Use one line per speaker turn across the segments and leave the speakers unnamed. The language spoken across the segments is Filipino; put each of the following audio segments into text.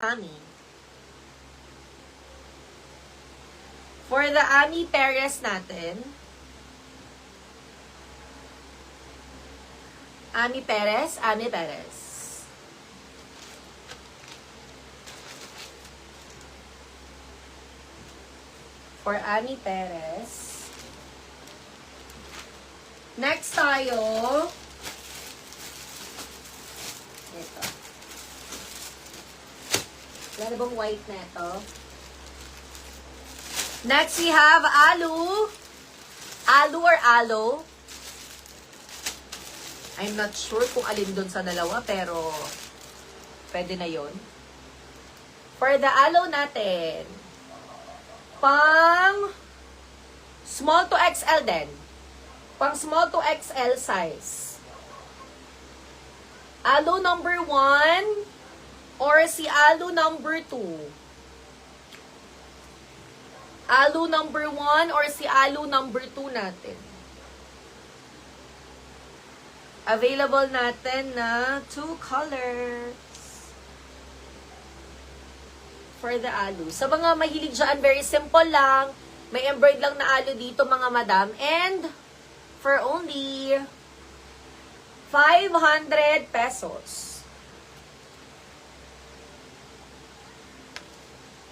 Ami. For the Ami Perez natin, Ami Perez. For Ami Perez. Next tayo. Ito. Wala na bang white na ito? Next, we have Alu. Alu or Alo. I'm not sure kung alin doon sa dalawa, pero pwede na yon. For the Alo natin, pang small to XL din. Pang small to XL size. Alo number 1 or si Alo number 2. Alo number 1 or si Alo number 2 natin. Available natin na 2 colors for the Alo. Sa mga mahilig dyan, very simple lang. May embroidered lang na Alo dito, mga madam. And for only 500 pesos.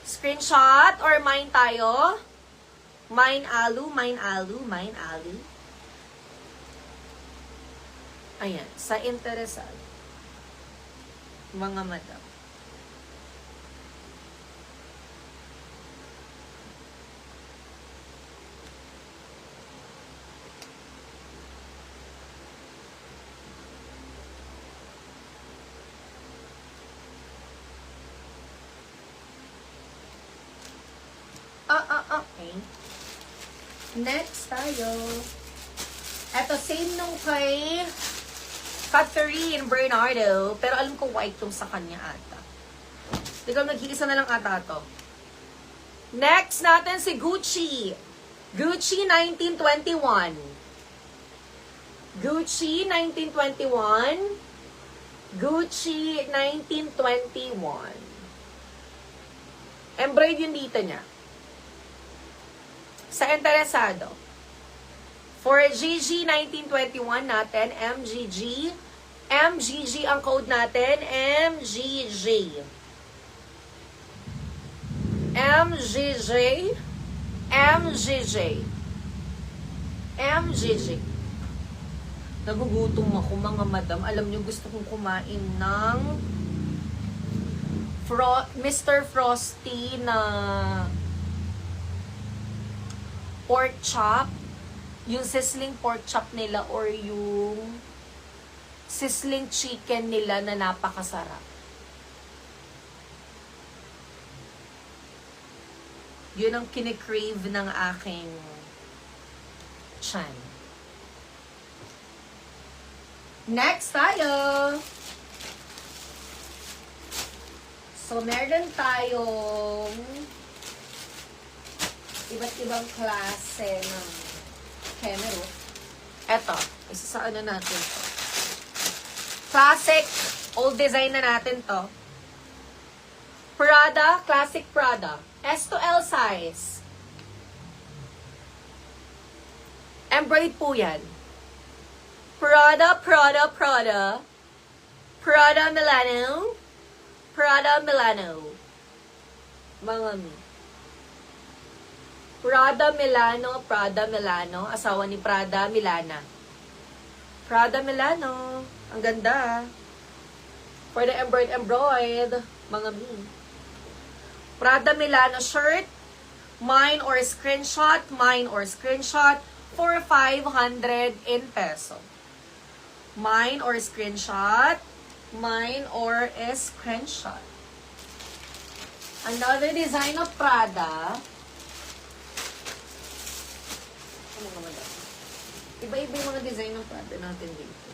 Screenshot or mine tayo. Mine Alu. Ayan, sa interesado. Mga madam. Okay. Next tayo. Ito, same nung kay Catherine Bernardo. Pero alam ko white tong sa kanya ata. Tigam, nag-iisa na lang ata to. Next natin si Gucci. Gucci 1921. Gucci 1921. Gucci 1921. Embroidered yung dito niya. Sa interesado. For GG 1921 natin, MGG. MGG ang code natin, MGG. MGG. MGG. MGG. Nagugutom ako, mga madam. Alam niyo, gusto kong kumain ng Mr. Frosty na pork chop, yung sizzling pork chop nila or yung sizzling chicken nila na napakasarap. Yun ang kinikrave ng aking tiyan. Next tayo. So, meron tayong iba't ibang klase ng camera. Eto, isa sa ano natin to. Classic, old design na natin to. Prada, classic Prada. S to L size. Embroidered po yan. Prada, Prada, Prada. Prada Milano. Prada Milano. Mga mi. Prada Milano, Prada Milano. Asawa ni Prada Milana. Prada Milano. Ang ganda. For the embroidered. Mga mi. Prada Milano shirt. Mine or screenshot. Mine or screenshot. For 500 in peso. Mine or screenshot. Mine or screenshot. Another design of Prada. Iba-iba yung mga design ng Prada natin dito.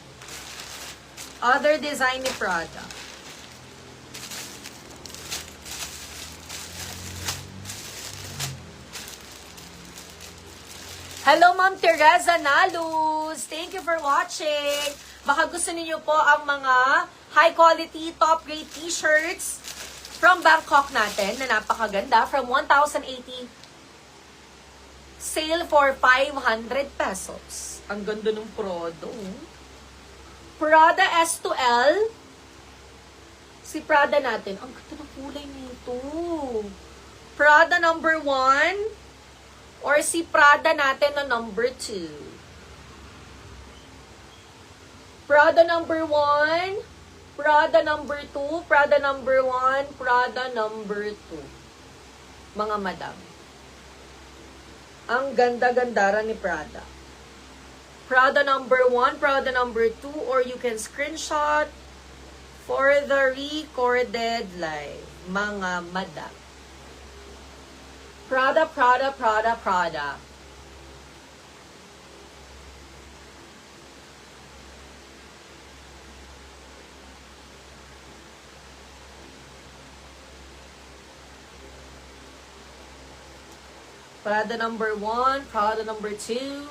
Other design ni Prada. Hello, Ma'am Teresa Naluz. Thank you for watching. Baka gusto niyo po ang mga high quality, top grade t-shirts. From Bangkok natin, na napakaganda. From 1,080, sale for 500 pesos. Ang ganda ng Prada. Prada S2L. Si Prada natin. Ang ganda ng kulay nito. Prada number 1. Or si Prada natin na number 2. Prada number 1. Prada number 2. Prada number 1. Prada number 2. Mga madam. Ang ganda-gandara ni Prada. Prada number 1, Prada number 2, or you can screenshot for the recorded live. Mga madam. Prada, Prada, Prada, Prada. Prada number 1, Prada number 2,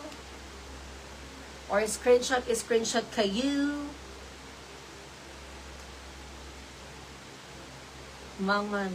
or screenshot kayo. Mga